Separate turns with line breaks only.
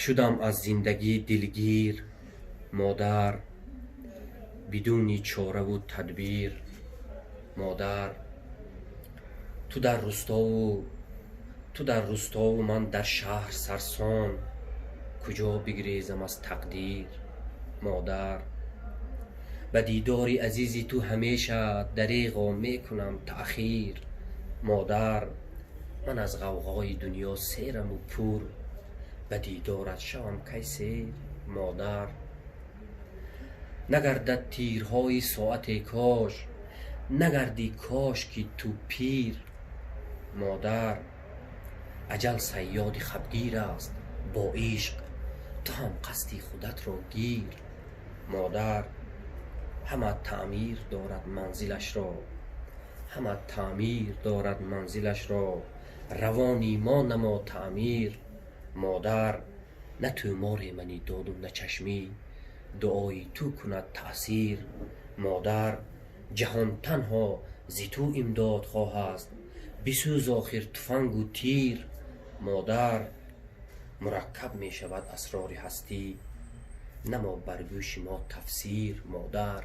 شدم از زندگی دلگیر مادر، بدون چاره و تدبیر مادر. تو در روستا و من در شهر سرسام، کجا بگریزم از تقدیر مادر. به دیدار عزیزی تو همیشه دریغا میکنم تأخیر مادر. من از غوغای دنیا سیرم و پور، به دیدارت شوم کی سیر مادر. نگردد تیرهای ساعت کاش، نگردی کاش که تو پیر مادر. اجل صیاد خبگیر است با عشق، تو هم قصد خودت را گیر مادر. همه تعمیر دارد منزلش را، روانی ما نما تعمیر مادر. نه تومار منی داد و نه چشمی، دعای تو کند تأثیر مادر. جهان تنها ز تو امداد خواهد، بسوز آخر تفنگ و تیر مادر. مرکب می شود اسرار هستی، نما بر گوش ما تفسیر مادر.